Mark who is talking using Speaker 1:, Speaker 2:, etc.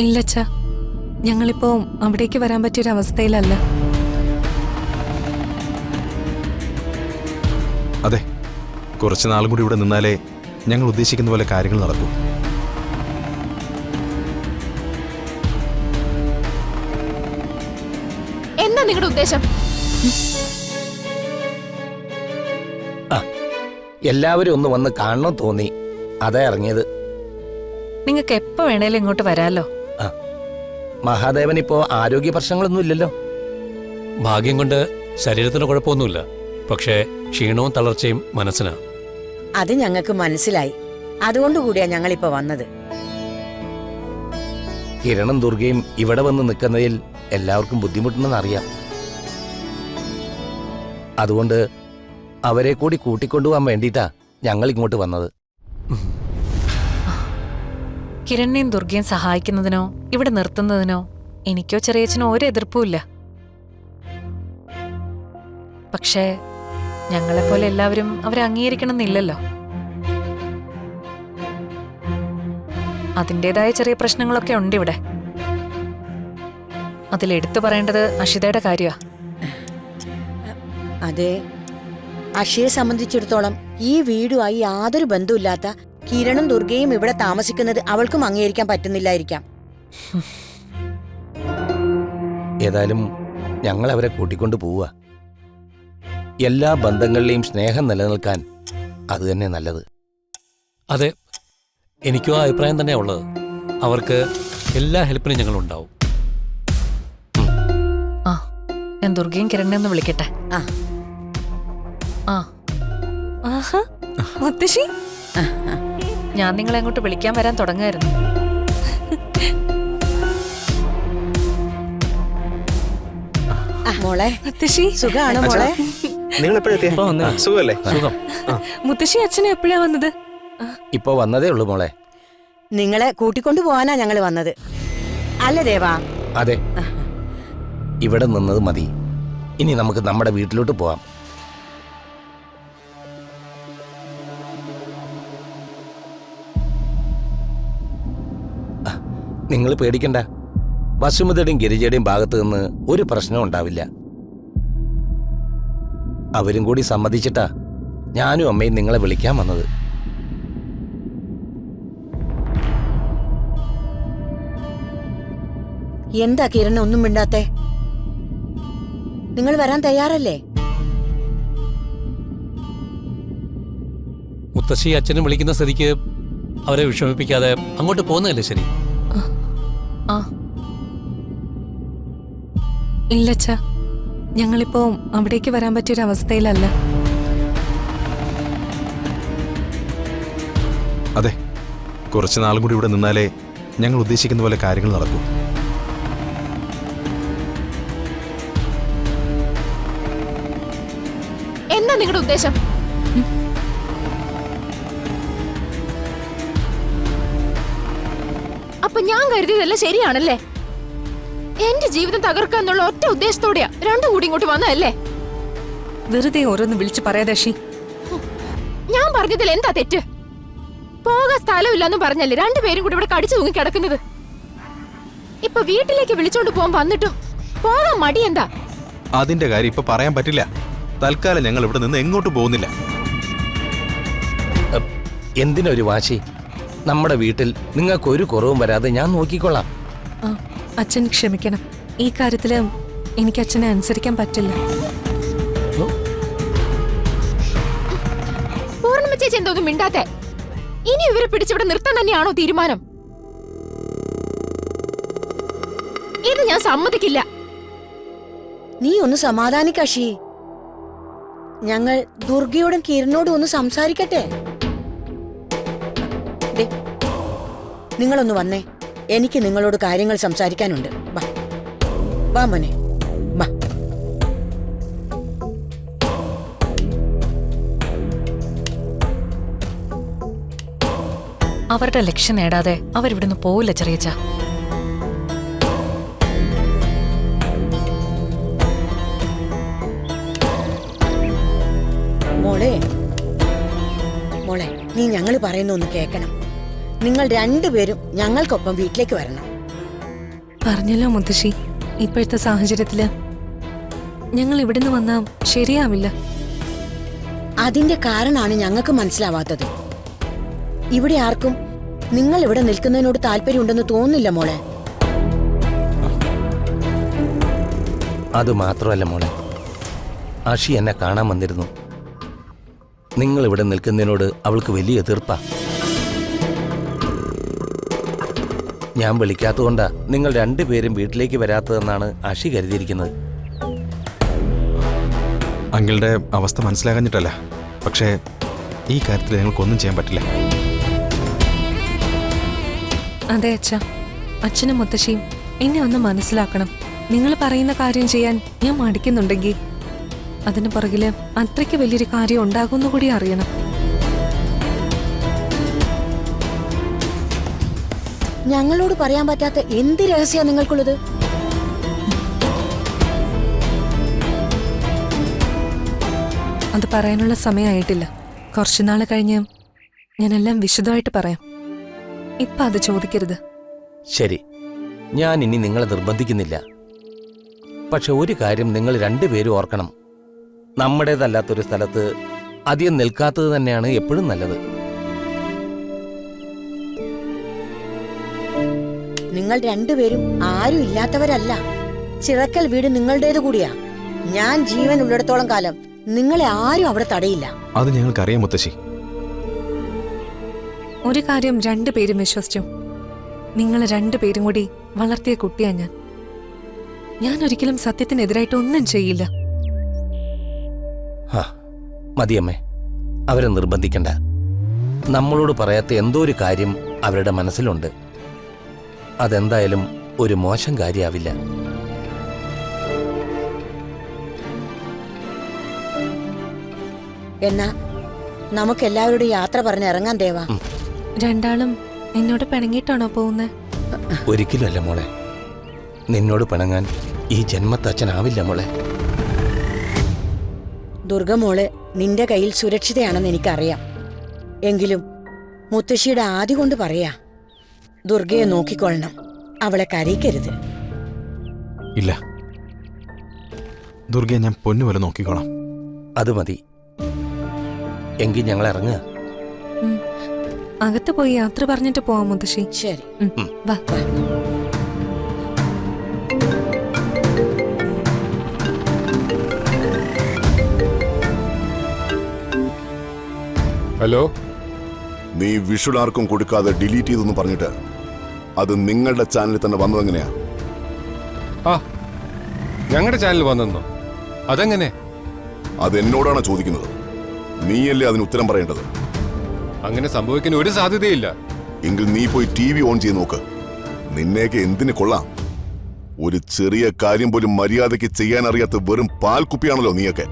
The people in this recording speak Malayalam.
Speaker 1: ഇല്ലച്ചാ, ഞങ്ങളിപ്പോ അവിടേക്ക് വരാൻ പറ്റിയൊരവസ്ഥയിലല്ല.
Speaker 2: അതെ, കുറച്ച് നാളും കൂടി ഇവിടെ നിന്നാലേ ഞങ്ങൾ ഉദ്ദേശിക്കുന്ന പോലെ കാര്യങ്ങൾ നടക്കൂ.
Speaker 3: എന്താ നിങ്ങളുടെ ഉദ്ദേശം?
Speaker 4: എല്ലാവരും ഒന്ന് വന്ന് കാണണം തോന്നി, അതാ ഇറങ്ങിയത്.
Speaker 1: നിങ്ങൾക്ക് എപ്പോ വേണേലും ഇങ്ങോട്ട് വരാലോ.
Speaker 4: മഹാദേവൻ ഇപ്പോ ആരോഗ്യ പ്രശ്നങ്ങളൊന്നും ഇല്ലല്ലോ.
Speaker 5: ഭാഗ്യം കൊണ്ട് ശരീരത്തിന് കുഴപ്പമൊന്നുമില്ല, പക്ഷേ ക്ഷീണവും തളർച്ചയും മനസ്സിനാ.
Speaker 6: അത് ഞങ്ങൾക്ക് മനസ്സിലായി, അതുകൊണ്ടുകൂടിയാ ഞങ്ങളിപ്പോ വന്നത്.
Speaker 4: കിരണും ദുർഗയും ഇവിടെ വന്ന് നിൽക്കുന്നതിൽ എല്ലാവർക്കും ബുദ്ധിമുട്ടുണ്ടെന്ന് അറിയാം. അതുകൊണ്ട് അവരെ കൂടി കൂട്ടിക്കൊണ്ടുപോകാൻ വേണ്ടിയിട്ടാ ഞങ്ങൾ ഇങ്ങോട്ട് വന്നത്.
Speaker 1: കിരണിനെയും ദുർഗയും സഹായിക്കുന്നതിനോ ഇവിടെ നിർത്തുന്നതിനോ എനിക്കോ ചെറിയച്ഛനോ ഒരു എതിർപ്പുമില്ല. പക്ഷേ ഞങ്ങളെപ്പോലെ എല്ലാവരും അവരെ അംഗീകരിക്കണമെന്നില്ലല്ലോ. അതിൻ്റെതായ ചെറിയ പ്രശ്നങ്ങളൊക്കെ ഉണ്ട് ഇവിടെ. അതിലെടുത്തു പറയേണ്ടത് അഷിതയുടെ കാര്യമാ.
Speaker 6: അതെ, അഷിയെ സംബന്ധിച്ചിടത്തോളം ഈ വീടുമായി യാതൊരു ബന്ധമില്ലാത്ത കിരണും ദുർഗയും ഇവിടെ താമസിക്കുന്നത് അവൾക്കും അംഗീകരിക്കാൻ പറ്റുന്നില്ലായിരിക്കാം.
Speaker 4: ഏതായാലും ഞങ്ങൾ അവരെ കൂട്ടിക്കൊണ്ടു പോവുക. എല്ലാ ബന്ധങ്ങളിലെയും സ്നേഹം നിലനിൽക്കാൻ അത് തന്നെ നല്ലത്.
Speaker 5: അതെ, എനിക്കും ആ അഭിപ്രായം തന്നെയാ ഉള്ളത്. അവർക്ക് എല്ലാ ഹെൽപ്പിനും ഞങ്ങളുണ്ടാവും.
Speaker 1: ആ, ഞാൻ ദുർഗയും കിരണിനെ ഒന്ന് വിളിക്കട്ടെ.
Speaker 6: ആ
Speaker 1: ആ, ആഹാ, മുത്തശ്ശി,
Speaker 6: ആ, ആ.
Speaker 1: ഞാൻ നിങ്ങളെ അങ്ങോട്ട് വിളിക്കാൻ വരാൻ തുടങ്ങായിരുന്നു.
Speaker 6: മോളെ,
Speaker 1: മുത്തശ്ശി,
Speaker 6: സുഖാണോ മോളെ?
Speaker 2: നിങ്ങൾ എപ്പോഴെത്തിയ? സുഖല്ലേ?
Speaker 5: സുഖം.
Speaker 1: മുത്തശ്ശി അച്ഛനെ എപ്പോഴാ വന്നത്?
Speaker 4: ഇപ്പൊ വന്നതേ ഉള്ളൂ മോളെ.
Speaker 6: നിങ്ങളെ കൂട്ടിക്കൊണ്ടു പോവാനാ ഞങ്ങള് വന്നത്, അല്ല ദേവാ?
Speaker 4: അതെ, ഇവിടെ നിന്നത് മതി. ഇനി നമുക്ക് നമ്മുടെ വീട്ടിലോട്ട് പോവാം. നിങ്ങൾ പേടിക്കണ്ട. വസുമതയുടെയും ഗിരിജയുടെയും ഭാഗത്തു നിന്ന് ഒരു പ്രശ്നവും ഉണ്ടാവില്ല. അവരും കൂടി സമ്മതിച്ചിട്ടാ ഞാനും അമ്മയും നിങ്ങളെ വിളിക്കാൻ വന്നത്.
Speaker 6: എന്താ കിരൺ ഒന്നും മിണ്ടാത്തെ? നിങ്ങൾ വരാൻ തയ്യാറല്ലേ?
Speaker 5: മുത്തശ്ശി അച്ഛനും വിളിക്കുന്ന സ്ഥിതിക്ക് അവരെ വിഷമിപ്പിക്കാതെ അങ്ങോട്ട് പോകുന്നതല്ലേ ശരി?
Speaker 1: ആ, ഇല്ലച്ചാ, ഞങ്ങളിപ്പോ അവിടേക്ക് വരാൻ പറ്റിയൊരവസ്ഥയിലല്ല.
Speaker 2: അതെ, കുറച്ച് നാളും കൂടി ഇവിടെ നിന്നാലേ ഞങ്ങൾ ഉദ്ദേശിക്കുന്ന പോലെ കാര്യങ്ങൾ നടക്കൂ.
Speaker 3: എന്താ നിങ്ങളുടെ ഉദ്ദേശം? അപ്പൊ ഞാൻ കരുതിയതല്ല ശരിയാണല്ലേ? എന്റെ ജീവിതം തകർക്കാന്നുള്ള ഒറ്റ ഉദ്ദേശത്തോടെയാ രണ്ടും കൂടി ഇങ്ങോട്ട് വന്നതല്ലേ?
Speaker 1: വെറുതെ ഓരോന്ന് വിളിച്ചു പറയാതെ അഷി.
Speaker 3: ഞാൻ പറഞ്ഞതിൽ എന്താ തെറ്റ്? പോകാൻ സ്ഥലമില്ലെന്ന് പറഞ്ഞല്ലേ രണ്ടുപേരും കൂടി ഇവിടെ കടിച്ചു തൂങ്ങി കിടക്കുന്നത്. ഇപ്പൊ വീട്ടിലേക്ക് വിളിച്ചോണ്ട് പോകാൻ വന്നിട്ടോ പോകാൻ മടി എന്താ?
Speaker 2: അതിന്റെ കാര്യം ഇപ്പൊ പറയാൻ പറ്റില്ല. തൽക്കാലം ഞങ്ങൾ ഇവിടെ നിന്ന് എങ്ങോട്ടും പോകുന്നില്ല.
Speaker 4: എന്തിനൊരു വാശി? നമ്മുടെ വീട്ടിൽ നിങ്ങൾക്കൊരു കുറവും വരാതെ ഞാൻ നോക്കിക്കൊള്ളാം.
Speaker 1: അച്ഛൻ ക്ഷമിക്കണം, ഈ കാര്യത്തില് എനിക്ക് അച്ഛനെ അനുസരിക്കാൻ പറ്റില്ല.
Speaker 3: പൂർണ്ണിമ ചേച്ചി എന്തോന്നും മിണ്ടാത്തെ? ഇനി ഇവരെ പിടിച്ചിവിടെ നിർത്താൻ തന്നെയാണോ തീരുമാനം? ഇത് ഞാൻ സമ്മതിക്കില്ല.
Speaker 6: നീ ഒന്ന് സമാധാനിക്കഷി. ഞങ്ങൾ ദുർഗയോടും കിരണിനോടും ഒന്ന് സംസാരിക്കട്ടെ. ദേ, നിങ്ങളൊന്ന് വന്നേ, എനിക്ക് നിങ്ങളോട് കാര്യങ്ങൾ സംസാരിക്കാനുണ്ട്. വാ വാ മോനെ, വാ.
Speaker 1: അവരുടെ ലക്ഷ്യം നേടാതെ അവരിവിടുന്ന് പോവില്ല ചെറിയച്ച.
Speaker 6: മോളെ, മോളെ, നീ ഞങ്ങൾ പറയുന്ന ഒന്ന് കേൾക്കണം. നിങ്ങൾ രണ്ടുപേരും ഞങ്ങൾക്കൊപ്പം വീട്ടിലേക്ക് വരണം.
Speaker 7: പറഞ്ഞല്ലോ മുത്തശ്ശി, ഇപ്പോഴത്തെ സാഹചര്യത്തില് ഞങ്ങൾ ഇവിടുന്ന് വന്നാ ശരിയാവില്ല.
Speaker 6: അതിന്റെ കാരണമാണ് ഞങ്ങൾക്ക് മനസ്സിലാവാത്തത്. ഇവിടെ ആർക്കും നിങ്ങൾ ഇവിടെ നിൽക്കുന്നതിനോട് താല്പര്യമുണ്ടെന്ന് തോന്നുന്നില്ല മോളെ.
Speaker 4: അത് മാത്രമല്ല മോളെ, ആഷി എന്നെ കാണാൻ വന്നിരുന്നു. നിങ്ങൾ ഇവിടെ നിൽക്കുന്നതിനോട് അവൾക്ക് വലിയ എതിർപ്പാ. ഞാൻ വിളിക്കാത്തതുകൊണ്ടാ നിങ്ങൾ രണ്ടുപേരും വീട്ടിലേക്ക് വരാത്തതെന്നാണ് ആഷി കരുതിയിരിക്കുന്നത്.
Speaker 2: അങ്കിളുടെ അവസ്ഥ മനസ്സിലാകാഞ്ഞിട്ടല്ല, പക്ഷേ ഈ കാര്യത്തിൽ ഞങ്ങൾക്കൊന്നും ചെയ്യാൻ പറ്റില്ല.
Speaker 7: അതെ അച്ഛ, അച്ഛനും മുത്തശ്ശിയും എന്നെ ഒന്ന് മനസ്സിലാക്കണം. നിങ്ങൾ പറയുന്ന കാര്യം ചെയ്യാൻ ഞാൻ മടിക്കുന്നുണ്ടെങ്കിൽ അതിന് പുറകില് അത്രയ്ക്ക് വലിയൊരു കാര്യം ഉണ്ടാകുമെന്ന് കൂടി അറിയണം.
Speaker 6: ഞങ്ങളോട് പറയാൻ പറ്റാത്ത എന്ത് രഹസ്യമാണ് നിങ്ങൾക്കുള്ളത്?
Speaker 7: അത് പറയാനുള്ള സമയമായിട്ടില്ല. കുറച്ചുനാൾ കഴിഞ്ഞ് ഞാനെല്ലാം വിശദമായിട്ട് പറയാം. ഇപ്പൊ അത് ചോദിക്കരുത്.
Speaker 4: ശരി, ഞാൻ ഇനി നിങ്ങളെ നിർബന്ധിക്കുന്നില്ല. പക്ഷെ ഒരു കാര്യം നിങ്ങൾ രണ്ടുപേരും ഓർക്കണം. നമ്മുടേതല്ലാത്തൊരു സ്ഥലത്ത് അധികം നിൽക്കാത്തത് തന്നെയാണ് എപ്പോഴും നല്ലത്.
Speaker 6: നിങ്ങൾ രണ്ടുപേരും ആരും ഇല്ലാത്തവരല്ല. ചിറക്കൽ വീട് നിങ്ങളുടേത് കൂടിയാ. ഞാൻ ജീവൻ ഉള്ളിടത്തോളം കാലം നിങ്ങളെ ആരും അവിടെ തടയില്ല.
Speaker 2: അത് ഞങ്ങൾക്കറിയാം മുത്തശ്ശി.
Speaker 7: ഒരു കാര്യം രണ്ടുപേരും വിശ്വസിച്ചു, നിങ്ങൾ രണ്ടുപേരും കൂടി വളർത്തിയ കുട്ടിയാ ഞാൻ. ഞാൻ ഒരിക്കലും സത്യത്തിനെതിരായിട്ട് ഒന്നും ചെയ്യില്ല.
Speaker 4: മതിയമ്മേ, അവരെ നിർബന്ധിക്കണ്ട. നമ്മളോട് പറയാത്ത എന്തോ ഒരു കാര്യം അവരുടെ മനസ്സിലുണ്ട്. അതെന്തായാലും ഒരു മോശം കാര്യമാവില്ല.
Speaker 6: എന്നാ നമുക്കെല്ലാവരോടും യാത്ര പറഞ്ഞ് ഇറങ്ങാൻ ദേവാ.
Speaker 7: രണ്ടാളും എന്നോട് പിണങ്ങിയിട്ടാണോ പോകുന്നത്?
Speaker 4: ഒരിക്കലും അല്ല മോളെ. നിന്നോട് പിണങ്ങാൻ ഈ ജന്മത്തച്ഛനാവില്ല മോളെ.
Speaker 6: ദുർഗമോള് നിന്റെ കയ്യിൽ സുരക്ഷിതയാണെന്ന് എനിക്കറിയാം. എങ്കിലും മുത്തശ്ശിയുടെ ആദി കൊണ്ട് പറയാ, ദുർഗയെ നോക്കിക്കൊള്ളണം. അവളെ കരയിക്കരുത്.
Speaker 2: ഇല്ല, ദുർഗയെ ഞാൻ പൊന്നുപോലെ നോക്കിക്കോളാം.
Speaker 4: അത് മതി. എങ്കിൽ ഞങ്ങൾ ഇറങ്ങുക.
Speaker 7: അകത്ത് പോയി യാത്ര പറഞ്ഞിട്ട് പോവാം മുത്തശ്ശി.
Speaker 6: ശരി,
Speaker 7: വാ.
Speaker 8: ഹലോ,
Speaker 9: നീ വിഷ്വൽ ആർക്കും കൊടുക്കാതെ ഡിലീറ്റ് ചെയ്തെന്ന് പറഞ്ഞിട്ട് അത് നിങ്ങളുടെ ചാനലിൽ തന്നെ വന്നതെങ്ങനെയാ?
Speaker 8: ആ ഞങ്ങളുടെ ചാനൽ വന്നെന്നോ? അതെങ്ങനെ?
Speaker 9: അത് എന്നോടാണ് ചോദിക്കുന്നത്. നീയല്ലേ അതിന് ഉത്തരം പറയേണ്ടത്.
Speaker 8: അങ്ങനെ സംഭവിക്കാൻ ഒരു സാധ്യതയില്ല.
Speaker 9: എങ്കിൽ നീ പോയി TV ഓൺ ചെയ്ത് നോക്ക്. നിന്നെയൊക്കെ എന്തിനു കൊള്ളാം? ഒരു ചെറിയ കാര്യം പോലും മര്യാദയ്ക്ക് ചെയ്യാൻ അറിയാത്ത വെറും പാൽക്കുപ്പിയാണല്ലോ നീയൊക്കെ.